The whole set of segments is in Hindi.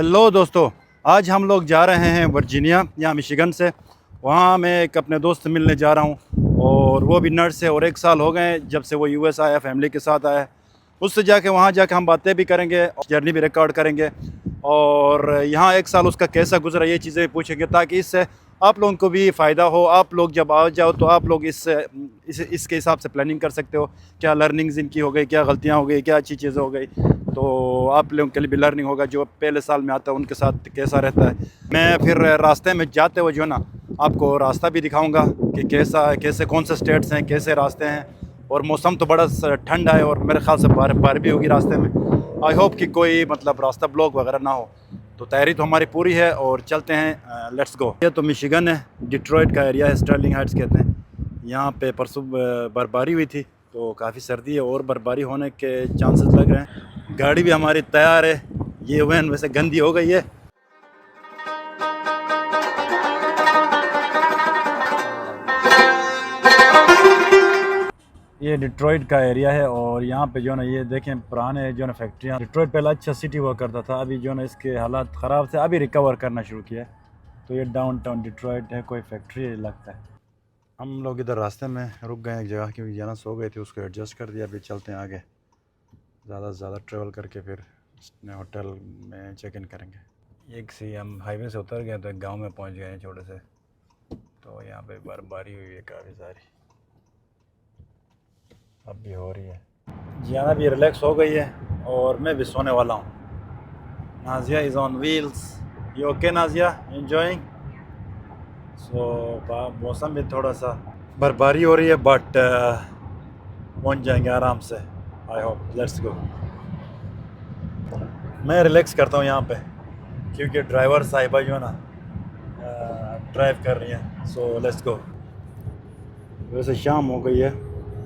हेलो दोस्तों। आज हम लोग जा रहे हैं वर्जीनिया या मिशिगन से। वहाँ मैं एक अपने दोस्त से मिलने जा रहा हूँ और वो भी नर्स है और 1 साल हो गए हैं जब से वो यूएस आया, फैमिली के साथ आया है। उससे जाके वहाँ जाके हम बातें भी करेंगे, जर्नी भी रिकॉर्ड करेंगे और यहाँ 1 साल उसका कैसा गुजरा ये चीज़ें भी पूछेंगे, ताकि इससे आप लोगों को भी फ़ायदा हो। आप लोग जब आ जाओ तो आप लोग इसके हिसाब से प्लानिंग कर सकते हो, क्या लर्निंग्स इनकी हो गई, क्या गलतियाँ हो गई, क्या अच्छी चीज़ें हो गई। तो आप लोगों के लिए भी लर्निंग होगा, जो पहले साल में आता है उनके साथ कैसा रहता है। मैं फिर रास्ते में जाते हुए जो है ना, आपको रास्ता भी दिखाऊंगा कि कैसे कौन से स्टेट्स हैं, कैसे रास्ते हैं। और मौसम तो बड़ा ठंडा है और मेरे ख्याल से बारिश भी होगी रास्ते में। आई होप कि कोई मतलब रास्ता ब्लॉक वगैरह ना हो। तो तैयारी तो हमारी पूरी है और चलते हैं, लेट्स गो। ये तो मिशिगन है, डिट्रॉइट का एरिया है, स्टर्लिंग हाइट्स कहते हैं। यहाँ पे परसों बर्फबारी हुई थी तो काफ़ी सर्दी है और बर्फबारी होने के चांसेस लग रहे हैं। गाड़ी भी हमारी तैयार है। ये वैन वैसे गंदी हो गई है। ये डिट्रॉइट का एरिया है और यहाँ पे जो ना ये देखें पुराने जो ना फैक्ट्रियाँ। डिट्रॉइट पहले अच्छा सिटी हुआ करता था, अभी जो ना इसके हालात ख़राब से अभी रिकवर करना शुरू किया है। तो ये डाउनटाउन डिट्रॉइट है, कोई फैक्ट्री लगता है। हम लोग इधर रास्ते में रुक गए एक जगह, क्योंकि जाना सो गए थे, उसको एडजस्ट कर दिया। अभी चलते हैं आगे, ज़्यादा से ज़्यादा ट्रेवल करके फिर अपने होटल में चेक इन करेंगे। एक से हम हाईवे से उतर गए तो एक गांव में पहुंच गए हैं छोटे से। तो यहाँ पे बर्फबारी हुई है काफ़ी सारी, अब भी हो रही है। जियाना भी रिलैक्स हो गई है और मैं भी सोने वाला हूँ। Nazia is on wheels. You okay Nazia? Enjoying? So मौसम भी थोड़ा सा बर्फबारी हो रही है बट पहुँच जाएंगे आराम से, आई होप। Let's go. मैं रिलैक्स करता हूँ यहाँ पे क्योंकि ड्राइवर साहिबा जो है ना ड्राइव कर रही हैं। So let's go. वैसे शाम हो गई है।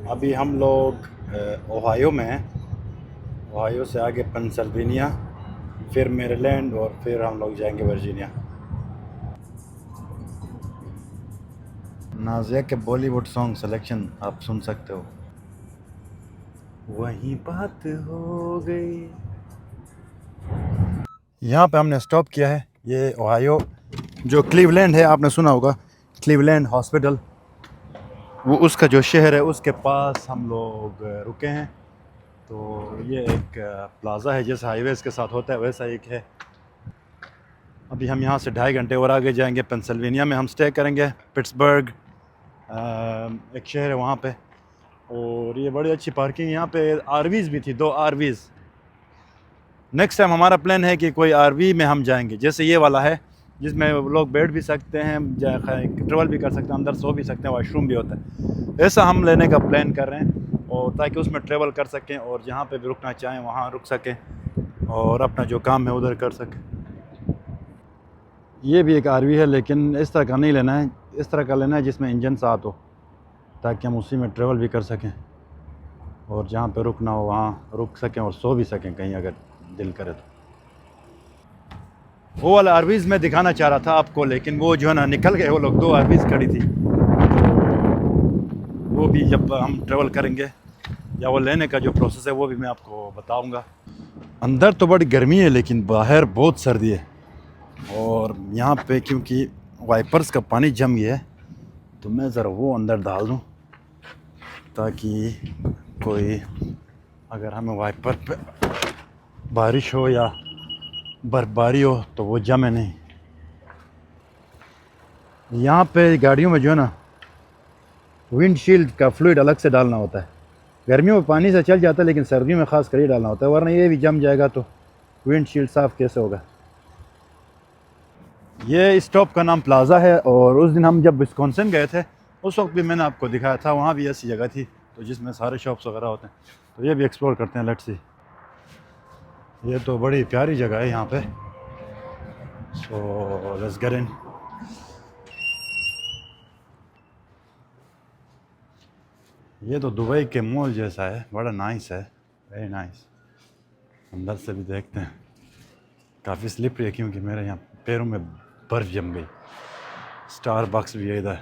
अभी हम लोग ओहायो में हैं। ओहायो से आगे पेंसिल्वेनिया, फिर मेरीलैंड और फिर हम लोग जाएंगे वर्जीनिया। नाज़िया के बॉलीवुड सॉन्ग सिलेक्शन आप सुन सकते हो। वही बात हो गई। यहाँ पे हमने स्टॉप किया है। ये ओहायो जो क्लीवलैंड है, आपने सुना होगा क्लीवलैंड हॉस्पिटल, वो उसका जो शहर है उसके पास हम लोग रुके हैं। तो ये एक प्लाज़ा है, जैसे हाईवेज़ के साथ होता है वैसा एक है। अभी हम यहाँ से 2.5 घंटे और आगे जाएंगे, पेंसिल्वेनिया में हम स्टे करेंगे। पिट्सबर्ग एक शहर है वहाँ पे। और ये बड़ी अच्छी पार्किंग, यहाँ पे आरवीज़ भी थी, 2 आरवीज़। नेक्स्ट टाइम हमारा प्लान है कि कोई आरवी में हम जाएंगे, जैसे ये वाला है जिसमें लोग बैठ भी सकते हैं, ट्रेवल भी कर सकते हैं, अंदर सो भी सकते हैं, वॉशरूम भी होता है। ऐसा हम लेने का प्लान कर रहे हैं और ताकि उसमें ट्रेवल कर सकें और जहाँ पे भी रुकना चाहें वहाँ रुक सकें और अपना जो काम है उधर कर सकें। ये भी एक आरवी है लेकिन इस तरह का नहीं लेना है, इस तरह का लेना है जिसमें इंजन साथ हो, ताकि हम उसी में ट्रेवल भी कर सकें और जहाँ पे रुकना हो वहाँ रुक सकें और सो भी सकें कहीं अगर दिल करे तो। वो वाला आरवीज़ मैं दिखाना चाह रहा था आपको, लेकिन वो जो है ना निकल गए वो लोग। 2 आरवीज़ खड़ी थी, वो भी जब हम ट्रेवल करेंगे या वो लेने का जो प्रोसेस है वो भी मैं आपको बताऊंगा। अंदर तो बड़ी गर्मी है लेकिन बाहर बहुत सर्दी है। और यहाँ पे क्योंकि वाइपर्स का पानी जम गया है तो मैं ज़रा वो अंदर डाल दूँ, ताकि कोई अगर हमें वाइपर पे बारिश हो या बर्फबारी हो तो वो जमे नहीं। यहाँ पे गाड़ियों में जो है ना विंडशील्ड का फ्लूइड अलग से डालना होता है। गर्मियों में पानी से चल जाता है लेकिन सर्दियों में ख़ास कर ही डालना होता है, वरना ये भी जम जाएगा तो विंडशील्ड साफ़ कैसे होगा। ये स्टॉप का नाम प्लाज़ा है और उस दिन हम जब विस्कॉन्सिन गए थे उस वक्त भी मैंने आपको दिखाया था, वहाँ भी ऐसी जगह थी तो जिसमें सारे शॉप्स वगैरह होते हैं। तो ये भी एक्सप्लोर करते हैं, लेट्स सी। ये तो बड़ी प्यारी जगह है यहाँ पे। So let's get in. ये तो दुबई के मॉल जैसा है, बड़ा नाइस है, वेरी नाइस। अंदर से भी देखते हैं। काफ़ी स्लिपरी है क्योंकि मेरे यहाँ पैरों में बर्फ़ जम गई। स्टारबक्स भी है इधर।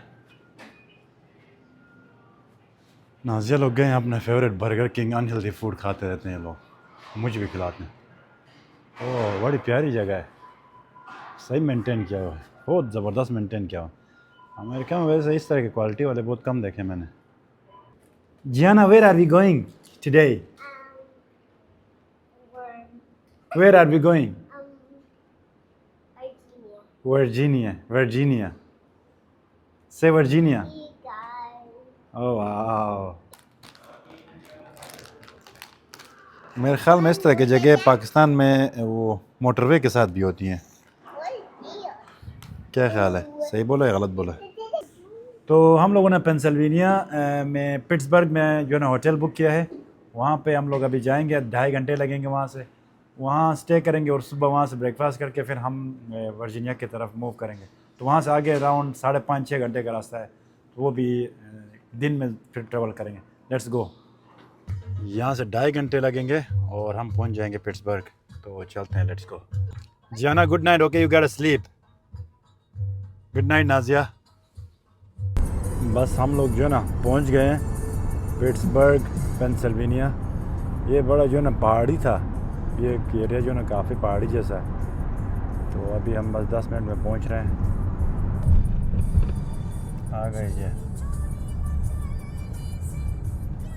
नाजिया लोग गए हैं अपना favourite burger king, unhealthy food खाते रहते हैं लोग, मुझे भी खिलाते हैं। ओह बड़ी प्यारी जगह है। सही मेंटेन किया हुआ है, बहुत ज़बरदस्त मेंटेन किया हुआ। अमेरिका में वैसे इस तरह की क्वालिटी वाले बहुत कम देखे मैंने। Gianna, where are we going today? Where are we going? Virginia. Virginia, से वर्जीनिया। ओह वाह, मेरे ख्याल में इस तरह की जगह पाकिस्तान में वो मोटरवे के साथ भी होती हैं। क्या ख्याल है, सही बोला या गलत बोला? तो हम लोगों ने पेंसिल्वेनिया में पिट्सबर्ग में जो है ना होटल बुक किया है। वहाँ पे हम लोग अभी जाएंगे, 2.5 घंटे लगेंगे वहाँ से। वहाँ स्टे करेंगे और सुबह वहाँ से ब्रेकफास्ट करके फिर हम वर्जीनिया की तरफ मूव करेंगे। तो वहाँ से आगे अराउंड 5.5-6 घंटे का रास्ता है, तो वो भी दिन में फिर ट्रेवल करेंगे। Let's go. यहाँ से 2.5 घंटे लगेंगे और हम पहुँच जाएंगे पिट्सबर्ग। तो चलते हैं, let's go. Gianna, good night. Okay, you got to sleep. Good night Nazia. बस हम लोग जो है ना पहुँच गए हैं पिट्सबर्ग, पेंसिल्वेनिया। ये बड़ा जो है ना पहाड़ी था, ये एरिया जो है ना काफ़ी पहाड़ी जैसा है। तो अभी हम बस 10 मिनट में पहुँच रहे हैं। आ गए ये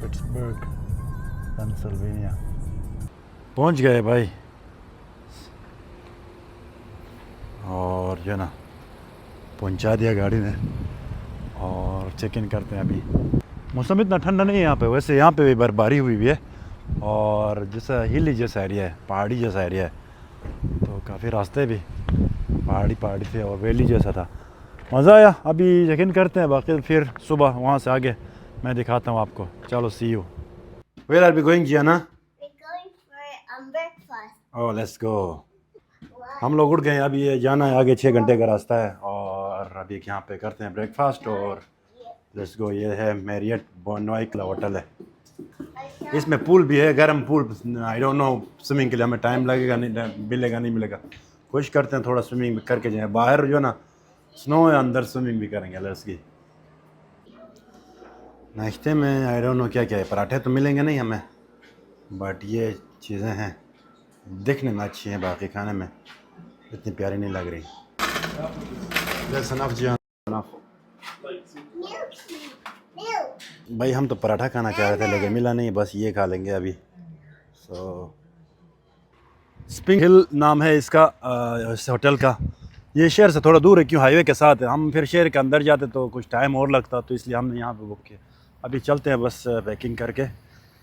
पिट्सबर्ग, पेंसिल्वेनिया। पहुँच गए भाई। और जो है ना पहुँचा दिया गाड़ी ने और चेक इन करते हैं अभी। मौसम इतना ठंडा नहीं है यहाँ पे, वैसे यहाँ पे भी बर्फबारी हुई भी है और जैसा हिली जैसा एरिया है, पहाड़ी जैसा एरिया है। तो काफ़ी रास्ते भी पहाड़ी थे और वैली जैसा था, मज़ा आया। अभी चेक इन करते हैं, बाकी फिर सुबह वहाँ से आगे मैं दिखाता हूँ आपको। चलो, see you. Where are we going Gianna? Oh, let's go. हम लोग उठ गए, अभी ये जाना है आगे 6 घंटे का रास्ता है और अभी यहाँ पे करते हैं ब्रेकफास्ट और लेट्स गो। ये है मैरियट बोनॉइक होटल है, इसमें पूल भी है, गर्म pool. I don't know swimming के लिए हमें टाइम लगेगा, नहीं मिलेगा, नहीं मिलेगा। कोशिश करते हैं थोड़ा स्विमिंग करके जाएँ। बाहर जो ना स्नो है, अंदर स्विमिंग भी करेंगे। Let's go. नाश्ते में आई डोंट नो क्या क्या है, पराठे तो मिलेंगे नहीं हमें, बट ये चीज़ें हैं, दिखने में अच्छी हैं, बाकी खाने में इतनी प्यारी नहीं लग रही। भाई हम तो पराठा खाना चाह रहे थे लेकिन मिला नहीं, बस ये खा लेंगे अभी। स्प्रिंग हिल नाम है इसका, इस होटल का। ये शहर से थोड़ा दूर है, क्यों हाईवे के साथ है। हम फिर शहर के अंदर जाते तो कुछ टाइम और लगता, तो इसलिए हमने यहाँ पे बुक किया। अभी चलते हैं, बस पैकिंग करके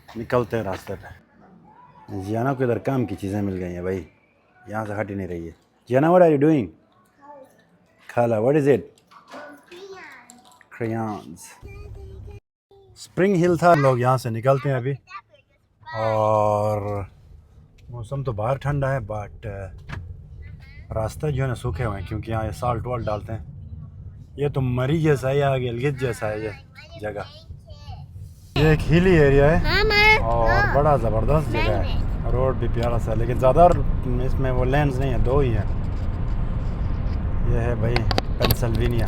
निकलते हैं रास्ते पे। जियाना को इधर काम की चीज़ें मिल गई हैं भाई, यहाँ से हट ही नहीं रही है। Gianna, what are you doing? खाला, what is it? Crayons. Spring Hill था, लोग यहाँ से निकलते हैं अभी। और मौसम तो बाहर ठंडा है, बट रास्ते जो है ना सूखे हुए हैं, क्योंकि यहाँ ये साल्ट वाल्ट डालते हैं। ये तो मरी जैसा है या गिलगित जैसा है ये जगह। ये एक हिली एरिया है और बड़ा ज़बरदस्त जगह है। रोड भी प्यारा सा, लेकिन ज़्यादा इसमें वो लैंड्स नहीं है, 2 ही हैं। ये है भाई पेंसिल्वेनिया।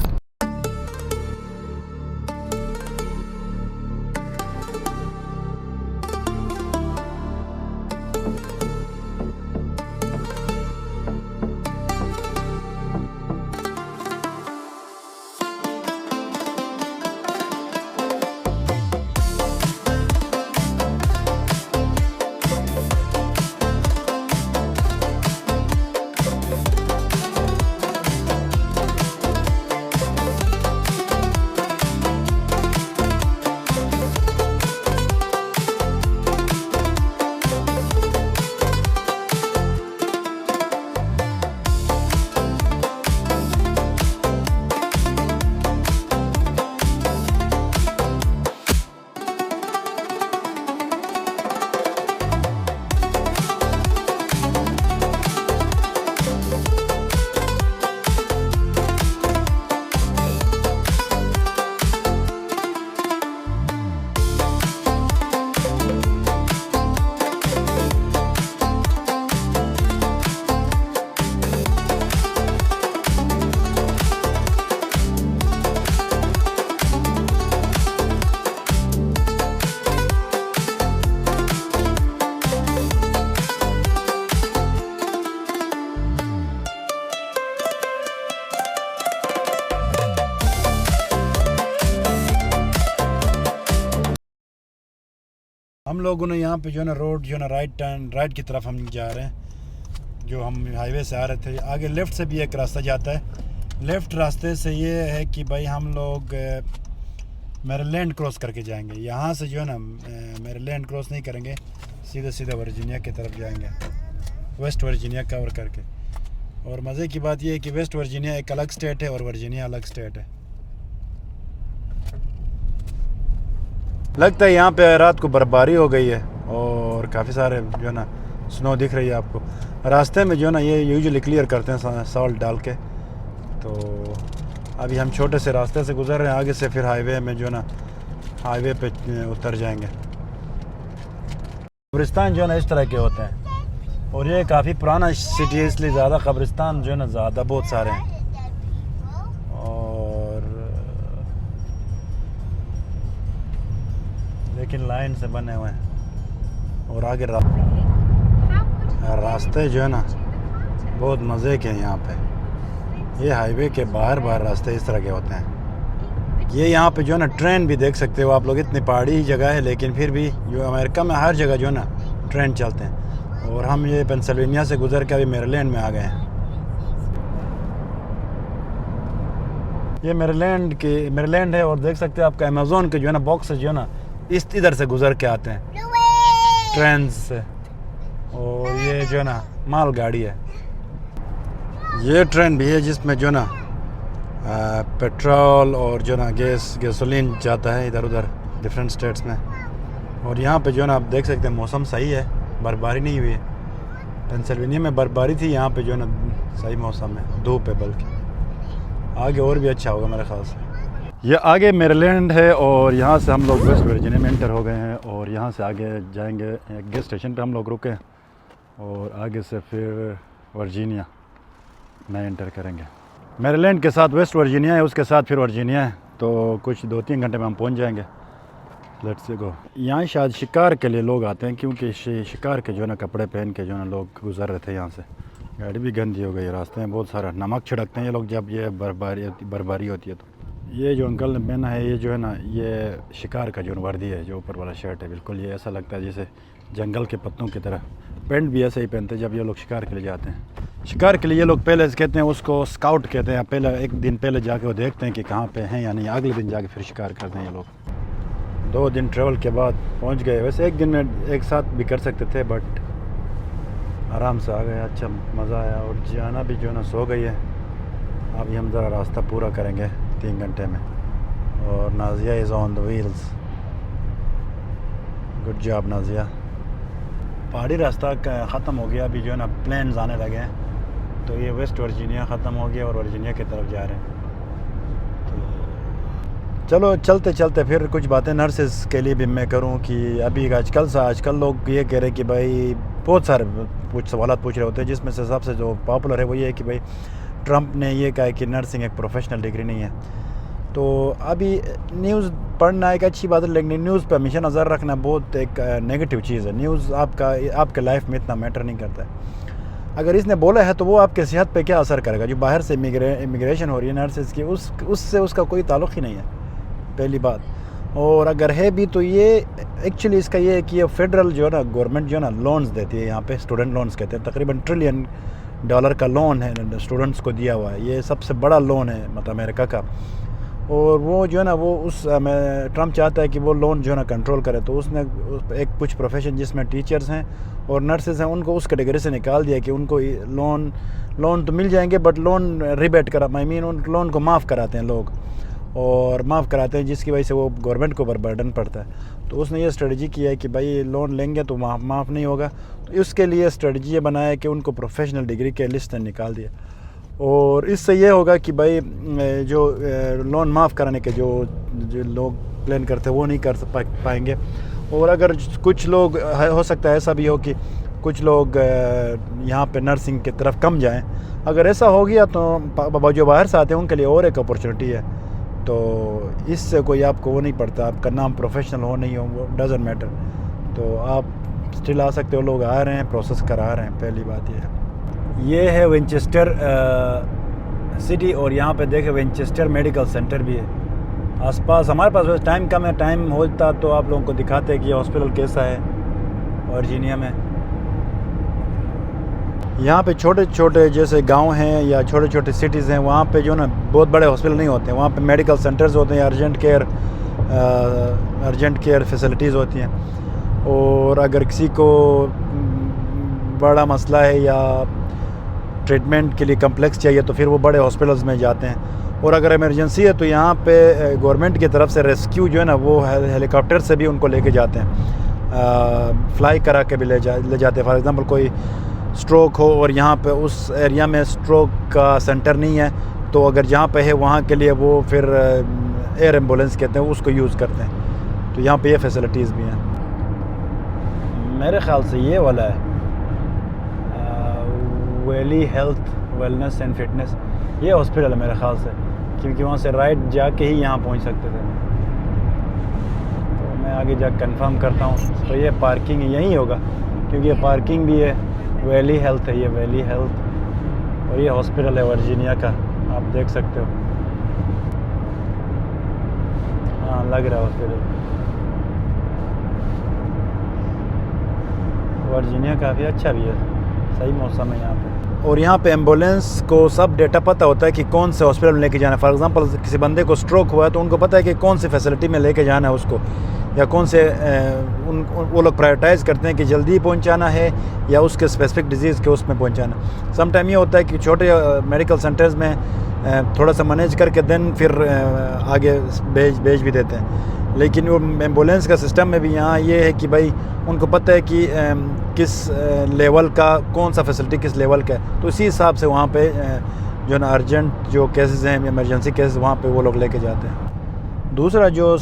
हम लोगों ने यहाँ पे जो है ना रोड जो है ना राइट की तरफ हम जा रहे हैं। जो हम हाईवे से आ रहे थे, आगे लेफ़्ट से भी एक रास्ता जाता है। लेफ़्ट रास्ते से ये है कि भाई हम लोग मैरीलैंड क्रॉस करके जाएंगे। यहाँ से जो है ना मैरीलैंड क्रॉस नहीं करेंगे, सीधे सीधे वर्जीनिया की तरफ जाएंगे, वेस्ट वर्जीनिया कवर करके। और मज़े की बात यह है कि वेस्ट वर्जीनिया एक अलग स्टेट है और वर्जीनिया अलग स्टेट है। लगता है यहाँ पे रात को बर्फबारी हो गई है और काफ़ी सारे जो है ना स्नो दिख रही है आपको। रास्ते में जो है ना ये यूजुअली क्लियर करते हैं सॉल्ट डाल के। तो अभी हम छोटे से रास्ते से गुजर रहे हैं, आगे से फिर हाईवे में जो है ना हाईवे पे उतर जाएंगे। कब्रिस्तान जो है ना इस तरह के होते हैं और ये काफ़ी पुराना सिटी है, इसलिए ज़्यादा कब्रिस्तान जो है ना ज़्यादा बहुत सारे हैं। और लेकिन लाइन से बने हुए हैं। और आगे रास्ते जो है ना बहुत मज़े के हैं यहाँ पे। ये हाईवे के बाहर रास्ते इस तरह के होते हैं। ये यहाँ पे जो है ना ट्रेन भी देख सकते हो आप लोग। इतनी पहाड़ी जगह है लेकिन फिर भी जो अमेरिका में हर जगह जो है ना ट्रेन चलते हैं। और हम ये पेंसिल्वेनिया से गुजर के अभी मैरीलैंड में आ गए हैं। ये मैरीलैंड है और देख सकते हो आपका अमेज़ोन के जो है ना बॉक्स जो है ना इधर से गुजर के आते हैं ट्रेन से। और ये जो है ना माल गाड़ी है। ये ट्रेन भी है जिसमें जो ना पेट्रोल और जो ना गैसोलीन जाता है इधर उधर डिफरेंट स्टेट्स में। और यहाँ पे जो ना आप देख सकते हैं मौसम सही है, बर्फबारी नहीं हुई है। पेंसिल्वेनिया में बर्फबारी थी, यहाँ पे जो ना सही मौसम है, धूप है। बल्कि आगे और भी अच्छा होगा मेरे ख्याल से। ये आगे मैरीलैंड है और यहाँ से हम लोग वेस्ट वर्जीनिया में एंटर हो गए हैं। और यहाँ से आगे जाएंगे, एक गेस्ट स्टेशन पे हम लोग रुके और आगे से फिर वर्जीनिया में एंटर करेंगे। मैरीलैंड के साथ वेस्ट वर्जीनिया है, उसके साथ फिर वर्जीनिया है। तो कुछ 2-3 घंटे में हम पहुँच जाएंगे। Let's go. यहाँ शायद शिकार के लिए लोग आते हैं, क्योंकि शिकार के जो है ना कपड़े पहन के जो है ना लोग गुजर रहे थे यहाँ से। गाड़ी भी गंदी हो गई, रास्ते में बहुत सारा नमक छिड़कते हैं ये लोग जब ये बर्फबारी होती है। तो ये जो अंकल ने पहना है ये जो है ना ये शिकार का जो वर्दी है, जो ऊपर वाला शर्ट है, बिल्कुल ये ऐसा लगता है जैसे जंगल के पत्तों की तरह। पेंट भी ऐसे ही पहनते हैं जब ये लोग शिकार के लिए जाते हैं। शिकार के लिए ये लोग पहले कहते हैं उसको स्काउट कहते हैं। पहले एक दिन पहले जाके वो देखते हैं कि कहाँ पे हैं या नहीं, अगले दिन जाके फिर शिकार करते हैं ये लोग। 2 दिन ट्रैवल के बाद पहुँच गए। वैसे एक दिन में एक साथ भी कर सकते थे बट आराम से आ गए, अच्छा मज़ा आया। और जाना भी जो है ना सो गई है। अभी हम ज़रा रास्ता पूरा करेंगे 3 घंटे में। और Nazia is on the wheels. Good job Nazia. पहाड़ी रास्ता ख़त्म हो गया, अभी जो है ना प्लेन्स आने लगे हैं। तो ये वेस्ट वर्जीनिया ख़त्म हो गया और वर्जीनिया की तरफ जा रहे हैं। तो चलो चलते चलते फिर कुछ बातें नर्सेज़ के लिए भी मैं करूं कि अभी आजकल लोग ये कह रहे हैं कि भाई बहुत सारे कुछ सवाल पूछ रहे होते हैं, जिसमें से सबसे जो पॉपुलर है वो ये है कि भाई ट्रंप ने ये कहा है कि नर्सिंग एक प्रोफेशनल डिग्री नहीं है। तो अभी न्यूज़ पढ़ना एक अच्छी बात है, लेकिन न्यूज़ पे हमेशा नज़र रखना बहुत एक नेगेटिव चीज़ है। न्यूज़ आपके लाइफ में इतना मैटर नहीं करता है। अगर इसने बोला है तो वो आपके सेहत पे क्या असर करेगा। जो बाहर से इमिग्रेशन हो रही है नर्सेज की, उससे उसका कोई ताल्लुक़ ही नहीं है, पहली बात। और अगर है भी तो ये एक्चुअली इसका ये है कि ये फेडरल जो है ना गवर्नमेंट जो है ना लोन्स देती है। यहाँ पे स्टूडेंट लोन्स कहते हैं, तकरीबन $1 ट्रिलियन का लोन है स्टूडेंट्स को दिया हुआ है। ये सबसे बड़ा लोन है मतलब अमेरिका का। और वो जो है ना वो ट्रंप चाहता है कि वो लोन जो है ना कंट्रोल करे। तो उसने एक कुछ प्रोफेशन जिसमें टीचर्स हैं और नर्सेज हैं उनको उस कैटेगरी से निकाल दिया कि उनको लोन तो मिल जाएंगे बट लोन रिबेट उन लोन को माफ़ कराते हैं लोग, और माफ़ कराते हैं, जिसकी वजह से वो गवर्नमेंट को बर्डन पड़ता है। तो उसने ये स्ट्रेटजी किया है कि भाई लोन लेंगे तो माफ़ नहीं होगा। तो इसके लिए स्ट्रेटजी ये बनाया कि उनको प्रोफेशनल डिग्री के लिस्ट से निकाल दिया। और इससे ये होगा कि भाई जो लोन माफ़ कराने के जो लोग प्लान करते हैं वो नहीं कर पाएंगे। और अगर कुछ लोग हो सकता है ऐसा भी हो कि कुछ लोग यहाँ पे नर्सिंग की तरफ कम जाएं। अगर ऐसा हो गया तो जो बाहर से आते हैं उनके लिए और एक अपॉर्चुनिटी है। तो इससे कोई आपको वो नहीं पड़ता, आपका नाम प्रोफेशनल हो नहीं हो वो डज़न्ट मैटर। तो आप स्टिल आ सकते हो, लोग आ रहे हैं, प्रोसेस करा रहे हैं। पहली बात ये है विंचेस्टर सिटी। और यहाँ पे देखें विंचेस्टर मेडिकल सेंटर भी है। आसपास हमारे पास बस टाइम कम है, टाइम होता तो आप लोगों को दिखाते हैं कि ये हॉस्पिटल कैसा है वर्जीनिया में। यहाँ पे छोटे छोटे जैसे गांव हैं या छोटे छोटे सिटीज़ हैं, वहाँ पे जो ना बहुत बड़े हॉस्पिटल नहीं होते हैं, वहाँ पे मेडिकल सेंटर्स होते हैं, अर्जेंट केयर फैसिलिटीज़ होती हैं। और अगर किसी को बड़ा मसला है या ट्रीटमेंट के लिए कम्प्लेक्स चाहिए तो फिर वो बड़े हॉस्पिटल्स में जाते हैं। और अगर इमरजेंसी है तो यहाँ पे गवर्नमेंट की तरफ से रेस्क्यू जो है ना वो हेलीकॉप्टर से भी उनको लेके जाते हैं, फ्लाई करा के भी ले जाते हैं। फॉर एग्ज़ाम्पल कोई स्ट्रोक हो और यहाँ पे उस एरिया में स्ट्रोक का सेंटर नहीं है, तो अगर जहाँ पे है वहाँ के लिए वो फिर एयर एम्बुलेंस कहते हैं, उसको यूज़ करते हैं। तो यहाँ पे ये फैसिलिटीज़ भी हैं। मेरे ख़्याल से ये वाला है valley health wellness and fitness, ये हॉस्पिटल है मेरे ख़्याल से, क्योंकि वहाँ से राइट जाके ही यहाँ पहुँच सकते थे। तो मैं आगे जा कंफर्म करता हूँ। तो ये पार्किंग यहीं होगा, क्योंकि ये पार्किंग भी है, वैली हेल्थ है ये, वैली हेल्थ। और ये हॉस्पिटल है वर्जीनिया का, आप देख सकते हो। हाँ लग रहा है हॉस्पिटल। वर्जीनिया काफ़ी अच्छा भी है, सही मौसम है यहाँ पे। और यहाँ पे एम्बुलेंस को सब डेटा पता होता है कि कौन से हॉस्पिटल में लेके जाना है। फॉर एग्जांपल किसी बंदे को स्ट्रोक हुआ है तो उनको पता है कि कौन सी फैसिलिटी में लेके जाना है उसको, या कौन से वो लोग प्रायोरिटाइज़ करते हैं कि जल्दी पहुंचाना है या उसके स्पेसिफिक डिजीज़ के उसमें पहुंचाना। सम टाइम ये होता है कि छोटे मेडिकल सेंटर्स में थोड़ा सा मैनेज करके देन फिर आगे भेज भी देते हैं। लेकिन वो एम्बुलेंस का सिस्टम में भी यहाँ ये है कि भाई उनको पता है कि किस लेवल का कौन सा फैसिलिटी किस लेवल का है, तो इसी हिसाब से वहाँ पे जो ना अर्जेंट जो केसेस हैं, इमरजेंसी केसेस, वहाँ पे वो लोग लेके जाते हैं। दूसरा जो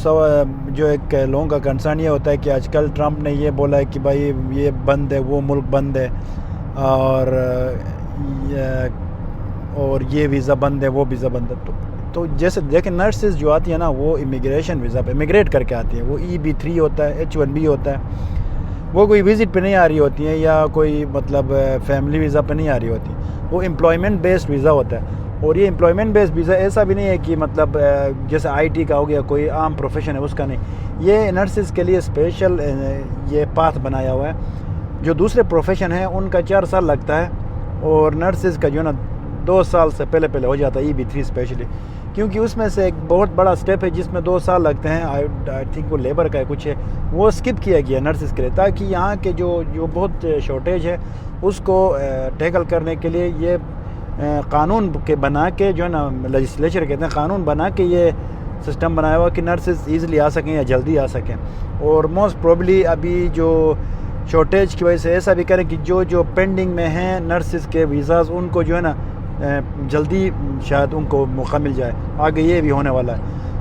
एक लोगों का कंसर्न ये होता है कि आजकल ट्रंप ने ये बोला है कि भाई ये बंद है, वो मुल्क बंद है, और ये वीज़ा बंद है, वो वीज़ा बंद है। तो जैसे देखें नर्सेज जो आती है ना वो इमिग्रेशन वीज़ा पे इमिग्रेट करके आती है। वो EB3 होता है, H1B होता है। वो कोई विज़िट पे नहीं आ रही होती हैं या कोई मतलब फैमिली वीज़ा पे नहीं आ रही होती, वो एम्प्लॉयमेंट बेस्ड वीज़ा होता है। और ये एम्प्लॉयमेंट बेस्ड वीज़ा ऐसा भी नहीं है कि मतलब जैसे IT का हो गया, कोई आम प्रोफेशन है उसका नहीं। ये नर्सेज के लिए स्पेशल ये पाथ बनाया हुआ है। जो दूसरे प्रोफेशन है उनका 4 साल लगता है, और नर्सेज का जो ना 2 साल से पहले हो जाता है, EB3 स्पेशली, क्योंकि उसमें से एक बहुत बड़ा स्टेप है जिसमें 2 साल लगते हैं। आई थिंक वो लेबर का कुछ है, वो स्किप किया गया नर्सेज के लिए, ताकि यहाँ के जो बहुत शॉर्टेज है उसको टैकल करने के लिए ये कानून के बना के जो है ना लेजिस्लेचर कहते हैं, कानून बना के ये सिस्टम बनाया हुआ कि नर्सेज ईज़िली आ सकें या जल्दी आ सकें। और मोस्ट प्रोबली अभी जो शॉर्टेज की वजह से ऐसा भी करें कि जो पेंडिंग में हैं नर्सेज के वीज़ाज़, उनको जो है ना जल्दी शायद उनको मौका मिल जाए। आगे ये भी होने वाला है।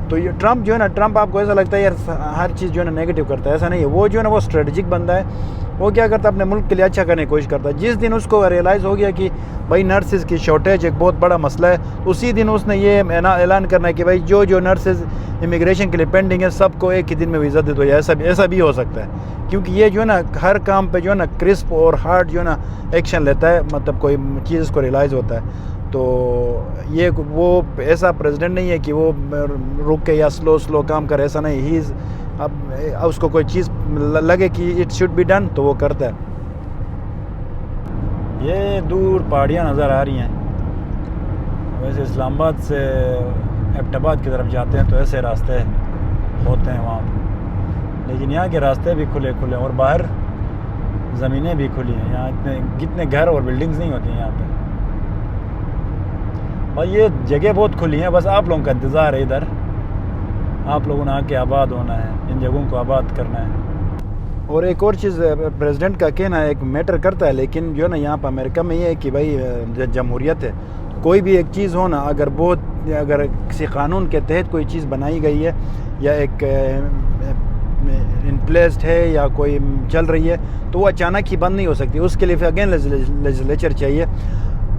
तो ये ट्रंप जो है ना, ट्रंप आपको ऐसा लगता है यार हर चीज़ जो है ना नेगेटिव करता है, ऐसा नहीं है। वो जो है ना वो स्ट्रेटजिक बंदा है, वो क्या करता है अपने मुल्क के लिए अच्छा करने की कोशिश करता है। जिस दिन उसको रियलाइज़ हो गया कि भाई नर्सेज की शॉर्टेज एक बहुत बड़ा मसला है, उसी दिन उसने ये ऐलान करना है कि भाई जो नर्सेज इमिग्रेशन के लिए पेंडिंग है सबको एक ही दिन में वीज़ा दे दो। या ऐसा भी हो सकता है, क्योंकि ये जो है ना हर काम पे जो है ना क्रिस्प और हार्ड जो है ना एक्शन लेता है, मतलब कोई चीज़ को रियलाइज़ होता है। तो ये वो ऐसा प्रेसिडेंट नहीं है कि वो रुक के या स्लो काम करे, ऐसा नहीं। ही अब उसको कोई चीज़ लगे कि इट शुड बी डन तो वो करता है। ये दूर पहाड़ियाँ नज़र आ रही हैं। वैसे इस्लामाबाद से एबटाबाद की तरफ जाते हैं तो ऐसे रास्ते होते हैं वहाँ, लेकिन यहाँ के रास्ते भी खुले और बाहर ज़मीनें भी खुली हैं। यहाँ इतने घर और बिल्डिंग्स नहीं होती हैं यहाँ पे। और ये जगह बहुत खुली हैं, बस आप लोगों का इंतज़ार है। इधर आप लोगों ने आके आबाद होना है, इन जगहों को आबाद करना है। और एक और चीज़ प्रेसिडेंट का कहना एक मैटर करता है, लेकिन जो ना यहाँ पर अमेरिका में ये है कि भाई जमहूरियत है, कोई भी एक चीज़ हो ना अगर किसी कानून के तहत कोई चीज़ बनाई गई है या एक इन प्लेस्ड है या कोई चल रही है तो वो अचानक ही बंद नहीं हो सकती। उसके लिए फिर अगेन लेजिस्लेचर चाहिए।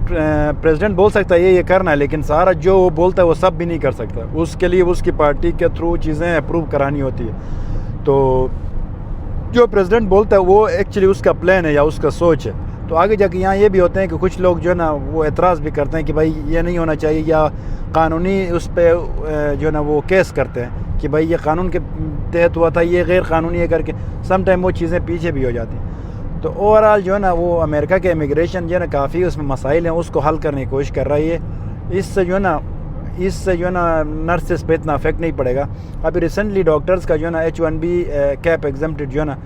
प्रेसिडेंट बोल सकता है ये करना है, लेकिन सारा जो वो बोलता है वो सब भी नहीं कर सकता। उसके लिए उसकी पार्टी के थ्रू चीज़ें अप्रूव करानी होती है। तो जो प्रेसिडेंट बोलता है वो एक्चुअली उसका प्लान है या उसका सोच है। तो आगे जाके यहाँ ये भी होते हैं कि कुछ लोग जो है ना वो एतराज़ भी करते हैं कि भाई ये नहीं होना चाहिए, या कानूनी उस पर जो है ना वो केस करते हैं कि भाई ये कानून के तहत हुआ था, ये गैर कानूनी है करके। सम टाइम वो चीज़ें पीछे भी हो जाती हैं। तो ओवरऑल जो है ना वो अमेरिका के इमिग्रेशन जो है ना काफ़ी उसमें मसाइल हैं, उसको हल करने की कोशिश कर रही है। इससे जो है ना नर्सेस पे इतना अफेक्ट नहीं पड़ेगा। अभी रिसेंटली डॉक्टर्स का जो है ना H1B कैप एग्जम्प्टेड जो है ना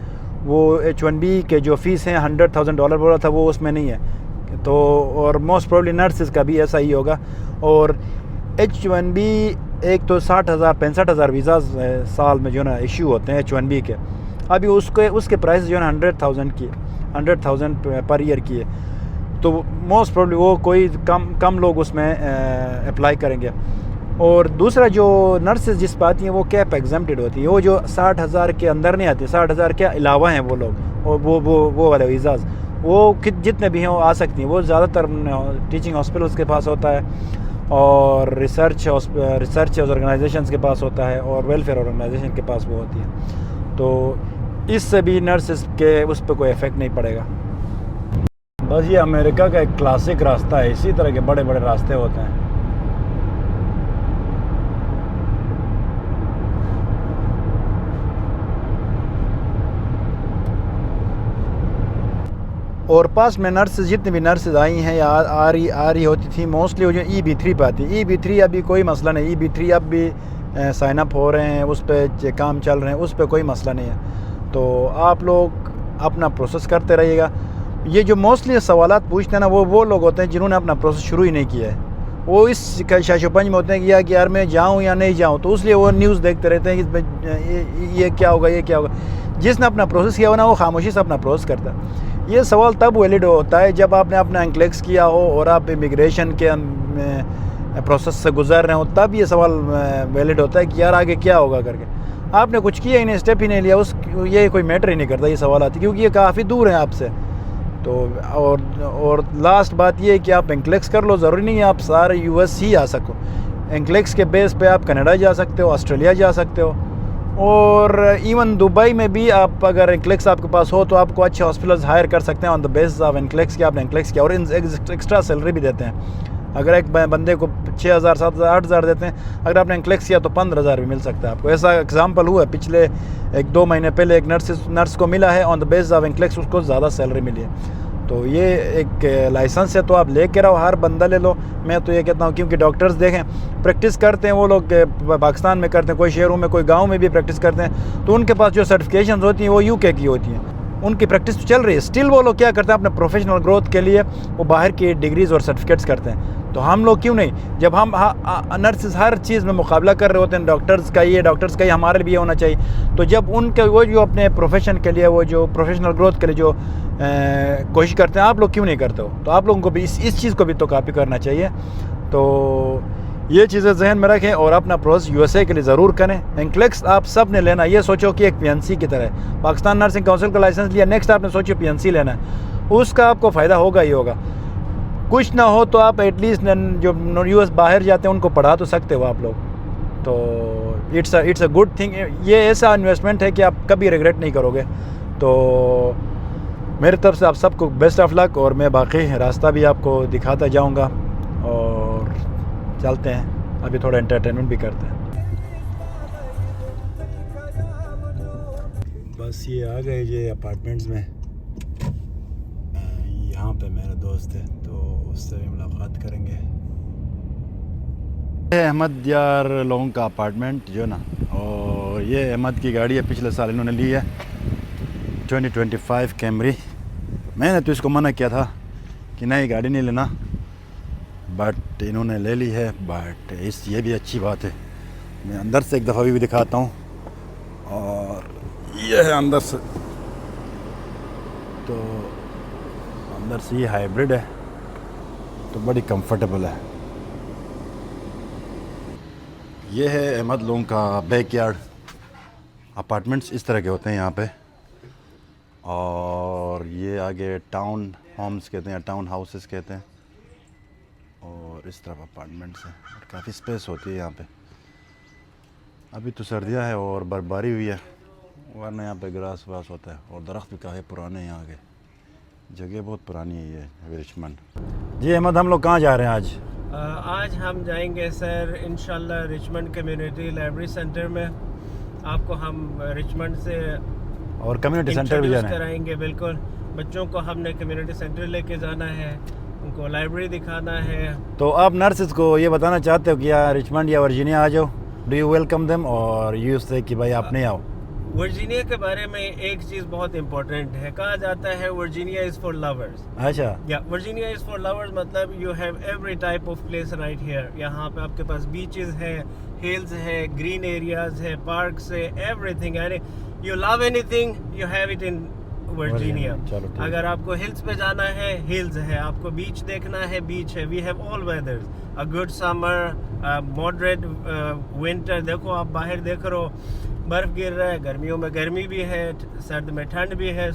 वो H1B के जो फ़ीस हैं $100,000 बोला था, वो उसमें नहीं है। तो और मोस्ट प्रोबेबली नर्सेस का भी ऐसा ही होगा। और H1B एक तो 60,000-65,000 वीज़ा साल में जो है ना इशू होते हैं H1B के। अभी उसके प्राइस जो है ना 100,000 पर ईयर की है। तो मोस्ट प्रोबेबली वो कोई कम लोग उसमें अप्लाई करेंगे। और दूसरा जो नर्सेज जिस पर आती हैं वो कैप एग्जम्प्टेड होती है, वो जो 60,000 के अंदर नहीं आती, 60,000 के अलावा हैं वो लोग, और वो वाले वीज़ाज़ वो जितने भी हैं वो आ सकती हैं। वो ज़्यादातर टीचिंग हॉस्पिटल्स के पास होता है, और रिसर्च ऑर्गेनाइजेशंस के पास होता है, और वेलफेयर ऑर्गेनाइजेशन के पास वो होती है। तो इससे भी नर्सेज के उस पर कोई इफ़ेक्ट नहीं पड़ेगा। बस ये अमेरिका का एक क्लासिक रास्ता है, इसी तरह के बड़े बड़े रास्ते होते हैं। और पास में नर्सेज जितनी भी नर्सेज आई हैं या आ रही होती थी, मोस्टली वो जो EB3 पे आती है। EB3 अभी कोई मसला नहीं, EB3 अब भी साइन अप हो रहे हैं, उस पर काम चल रहे हैं, उस पर कोई मसला नहीं है। तो आप लोग अपना प्रोसेस करते रहिएगा। ये जो मोस्टली सवालात पूछते हैं ना वो लोग होते हैं जिन्होंने अपना प्रोसेस शुरू ही नहीं किया है। वो इस शाशोपंज में होते हैं कि यार मैं जाऊँ या नहीं जाऊँ, तो इसलिए वो न्यूज़ देखते रहते हैं कि ये क्या होगा, ये क्या होगा। जिसने अपना प्रोसेस किया हो ना वो खामोशी से अपना प्रोसेस करता है। ये सवाल तब वैलिड होता है जब आपने अपना एनक्लेक्स किया हो और आप इमिग्रेशन के प्रोसेस से गुजर रहे हो, तब ये सवाल वैलिड होता है कि यार आगे क्या होगा करके। आपने कुछ किया ही नहीं, स्टेप ही नहीं लिया, ये कोई मैटर ही नहीं करता ये सवाल आती, क्योंकि ये काफ़ी दूर हैं आपसे। तो और लास्ट बात ये है कि आप एनक्लेक्स कर लो, ज़रूरी नहीं है आप सारे US ही आ सको। एनक्लेक्स के बेस पे आप कनाडा जा सकते हो, ऑस्ट्रेलिया जा सकते हो, और इवन दुबई में भी आप अगर एनक्लेक्स आपके पास हो तो आपको अच्छे हॉस्पिटल्स हायर कर सकते हैं on the basis of NCLEX की आपने एनक्लेक्स किया। और एक्स्ट्रा सैलरी भी देते हैं। अगर एक बंदे को 6,000 7,000 8,000 देते हैं, अगर आपने एनक्लेक्स किया तो 15,000 भी मिल सकता है आपको। ऐसा एग्जाम्पल हुआ है, पिछले 1-2 महीने पहले एक नर्स को मिला है on the basis of NCLEX, उसको ज़्यादा सैलरी मिली है। तो ये एक लाइसेंस है, तो आप लेके रहो, हर बंदा ले लो। मैं तो ये कहता हूँ, क्योंकि डॉक्टर्स देखें प्रैक्टिस करते हैं, वो लोग पाकिस्तान में करते हैं, कोई शहरों में, कोई गांव में भी प्रैक्टिस करते हैं, तो उनके पास जो सर्टिफिकेशन होती हैं वो UK की होती हैं, उनकी प्रैक्टिस तो चल रही है। स्टिल वो लोग क्या करते हैं अपने प्रोफेशनल ग्रोथ के लिए वो बाहर की डिग्रीज़ और सर्टिफिकेट्स करते हैं। तो हम लोग क्यों नहीं, जब हम नर्सेज हर चीज़ में मुकाबला कर रहे होते हैं, डॉक्टर्स का ये हमारे लिए होना चाहिए। तो जब उनके वो जो अपने प्रोफेशन के लिए, वो जो प्रोफेशनल ग्रोथ के लिए जो कोशिश करते हैं, आप लोग क्यों नहीं करते हो? तो आप लोगों को भी इस चीज़ को भी तो कॉपी करना चाहिए। तो ये चीज़ें जहन में रखें और अपना प्रोसेस USA के लिए ज़रूर करें। एनक्लेक्स आप सब ने लेना, ये सोचो कि एक PNC की तरह है। पाकिस्तान नर्सिंग काउंसिल का लाइसेंस लिया, नेक्स्ट आपने सोचो PNC लेना है, उसका आपको फ़ायदा होगा ही होगा। कुछ ना हो तो आप एटलीस्ट जो US बाहर जाते हैं उनको पढ़ा तो सकते हो आप लोग। तो इट्स अ गुड थिंग। ये ऐसा इन्वेस्टमेंट है कि आप कभी रिग्रेट नहीं करोगे। तो मेरी तरफ से आप सबको बेस्ट ऑफ लक, और मैं बाकी रास्ता भी आपको दिखाता जाऊंगा। और चलते हैं, अभी थोड़ा एंटरटेनमेंट भी करते हैं। बस ये आ गए ये अपार्टमेंट्स में। यहाँ पे मेरा दोस्त है तो उससे भी मुलाकात करेंगे। अहमद यार लोगों का अपार्टमेंट जो ना, और ये अहमद की गाड़ी है, पिछले साल इन्होंने ली है 2025 कैमरी। मैंने तो इसको मना किया था कि नई गाड़ी नहीं लेना, बट इन्होंने ले ली है। बट ये भी अच्छी बात है। मैं अंदर से एक दफ़ा भी दिखाता हूँ, और ये है अंदर से। तो अंदर से ये हाइब्रिड है, तो बड़ी कंफर्टेबल है। ये है अहमद लोगों का बैकयार्ड। अपार्टमेंट्स इस तरह के होते हैं यहाँ पे, और ये आगे टाउन होम्स कहते हैं, टाउन हाउसेस कहते हैं, और इस तरफ अपार्टमेंट्स हैं, और काफ़ी स्पेस होती है यहाँ पे। अभी तो सर्दियाँ है और बर्फबारी हुई है, वरना यहाँ पे ग्रास वास होता है, और दरख्त भी काफ़ी पुराने हैं यहाँ के। जगह बहुत पुरानी है ये रिचमंड। जी अहमद, हम लोग कहाँ जा रहे हैं आज? आज हम जाएंगे सर इंशाल्लाह रिचमंड कम्युनिटी लाइब्रेरी सेंटर में। आपको हम रिचमंड से और कम्युनिटी सेंटर भी जाना है? कराएंगे, बिल्कुल। बच्चों को हमने कम्युनिटी सेंटर लेके जाना है, उनको लाइब्रेरी दिखाना है। तो आप नर्सेज को ये बताना चाहते हो कि या रिचमंड या वर्जीनिया आ जाओ? डू यू वेलकम देम और यू से कि भाई आप नहीं आओ? वर्जीनिया के बारे में एक चीज़ बहुत इंपॉर्टेंट है, कहा जाता है वर्जीनिया इज़ फॉर लवर्स। अच्छा, या वर्जीनिया इज़ फॉर लवर्स मतलब you have every type of place right here. यहाँ पे आपके पास बीचेस है, हिल्स है, ग्रीन एरियाज है, पार्क्स है, एवरीथिंग। यानी you love anything you have it in Virginia. अगर आपको हिल्स पे जाना है, हिल्स है। आपको बीच देखना है, बीच है। We have all weathers, a good summer, moderate winter. देखो आप बाहर देख रहे हो, बर्फ गिर रहा है। गर्मियों में गर्मी भी है, सर्द में ठंड भी है।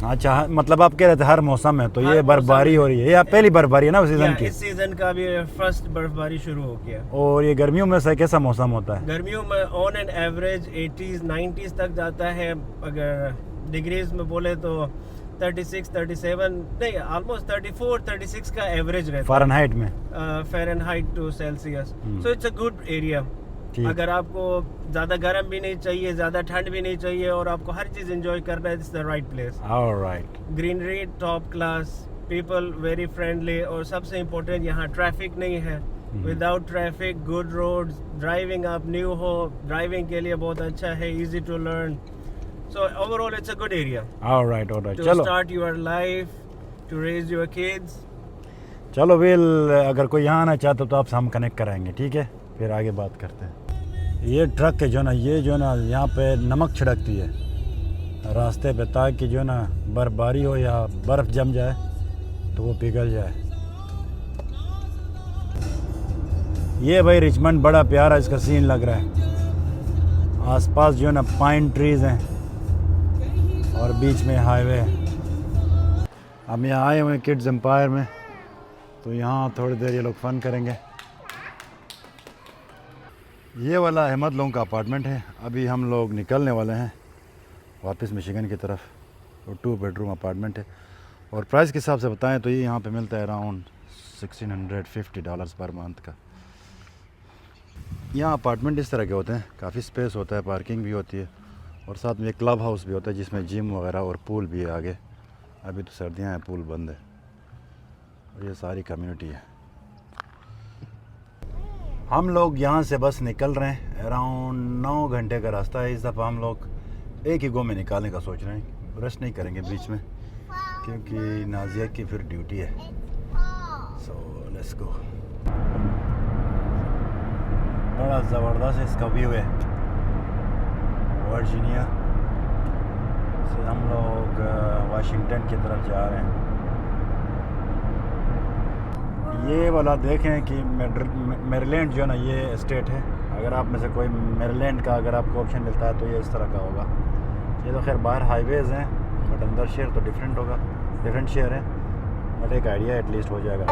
अच्छा, मतलब आप कह रहे थे हर मौसम है, तो ये बर्फबारी हो रही है या पहली बर्फबारी है ना सीजन की? इस सीजन का भी फर्स्ट बर्फबारी शुरू हो गया। और ये गर्मियों में से कैसा मौसम होता है? गर्मियों में on an average 80s 90s तक जाता है। अगर डिग्रीज में बोले तो 36 37 नहीं, ऑलमोस्ट 34 36 का एवरेज रहता है फ़ारेनहाइट में, Fahrenheit to Celsius. So it's a good area. अगर आपको ज़्यादा गर्म भी नहीं चाहिए, ज़्यादा ठंड भी नहीं चाहिए, और आपको हर चीज़ एंजॉय करना है, it's the right place. Alright. Greenery top class, people very friendly, और सबसे इम्पोर्टेंट यहाँ ट्रैफिक नहीं है। Without traffic, good roads, driving आप न्यू हो, ड्राइविंग के लिए बहुत अच्छा है, easy to learn. So overall it's a good area. All right. To चलो start your life, to raise your kids. चलो वेल, अगर कोई यहाँ आना चाहते तो आपसे हम कनेक्ट कराएंगे, ठीक है? फिर आगे बात करते हैं। ये ट्रक है जो ना, ये जो ना यहाँ पे नमक छिड़कती है रास्ते पे, ताकि जो ना बर्फबारी हो या बर्फ़ जम जाए तो वो पिघल जाए। ये भाई रिचमंड बड़ा प्यारा इसका सीन लग रहा है। आसपास जो ना पाइन ट्रीज़ हैं और बीच में हाईवे है। हम यहाँ आए हुए हैं किड्स एम्पायर में, तो यहाँ थोड़ी देर ये लोग फ़न करेंगे। ये वाला अहमद लोगों का अपार्टमेंट है। अभी हम लोग निकलने वाले हैं वापस मिशिगन की तरफ। और 2 बेडरूम अपार्टमेंट है, और प्राइस के हिसाब से बताएं तो ये यहाँ पे मिलता है अराउंड $1650 पर मंथ का। यहाँ अपार्टमेंट इस तरह के होते हैं, काफ़ी स्पेस होता है, पार्किंग भी होती है, और साथ में एक क्लब हाउस भी होता है जिसमें जिम वगैरह और पूल भी है आगे। अभी तो सर्दियाँ हैं, पूल बंद है। और ये सारी कम्युनिटी है। हम लोग यहाँ से बस निकल रहे हैं, अराउंड 9 घंटे का रास्ता है। इस दफ़ा हम लोग एक ही गो में निकालने का सोच रहे हैं, रेस्ट नहीं करेंगे बीच में, क्योंकि नाजिया की फिर ड्यूटी है। So let's go. बड़ा ज़बरदस्त इसका व्यू है वर्जीनिया से। हम लोग वाशिंगटन की तरफ जा रहे हैं। ये वाला देखें कि मेरीलैंड जो है ना, ये स्टेट है। अगर आप में से कोई मेरीलैंड का अगर आपको ऑप्शन मिलता है तो ये इस तरह का होगा। ये तो खैर बाहर हाईवेज़ हैं, बट अंदर शहर तो डिफरेंट होगा, डिफरेंट शहर है, बट एक आइडिया एटलीस्ट हो जाएगा।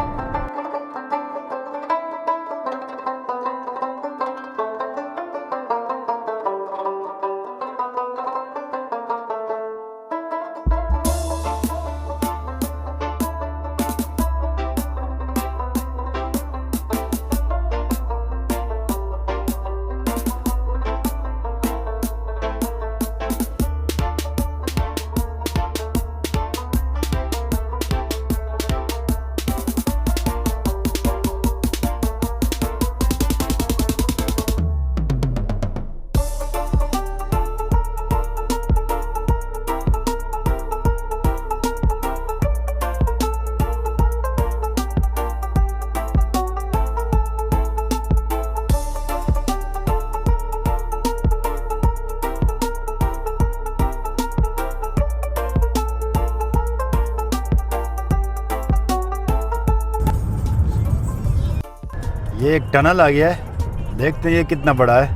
ये एक टनल आ गया है, देखते हैं ये कितना बड़ा है।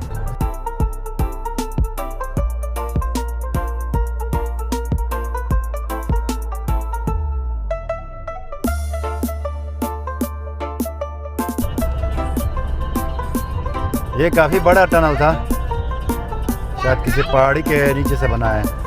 ये काफ़ी बड़ा टनल था, शायद किसी पहाड़ी के नीचे से बना है।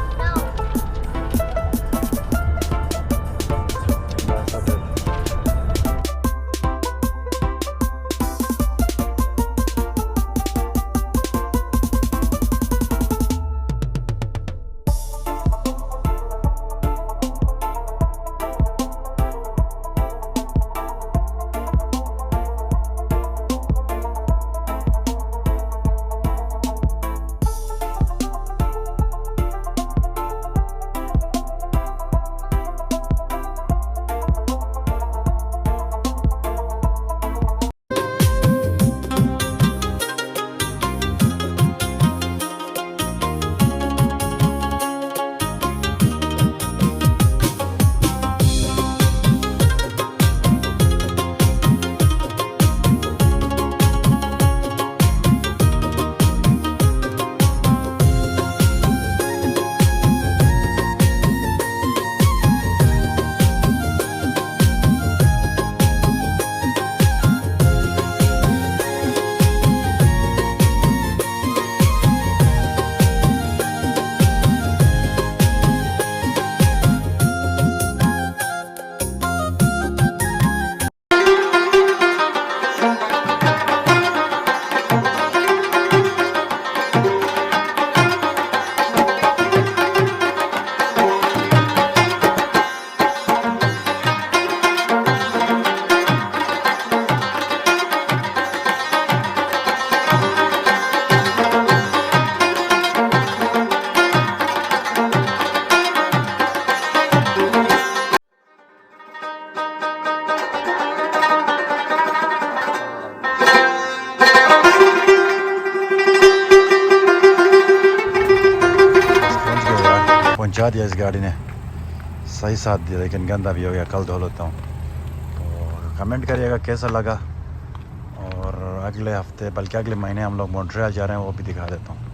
दिखा दिया इस गाड़ी ने, सही साथ दिया, लेकिन गंदा भी हो गया, कल धो लेता हूँ। तो कमेंट करिएगा कैसा लगा, और अगले हफ्ते बल्कि अगले महीने हम लोग मॉन्ट्रियल जा रहे हैं, वो भी दिखा देता हूँ।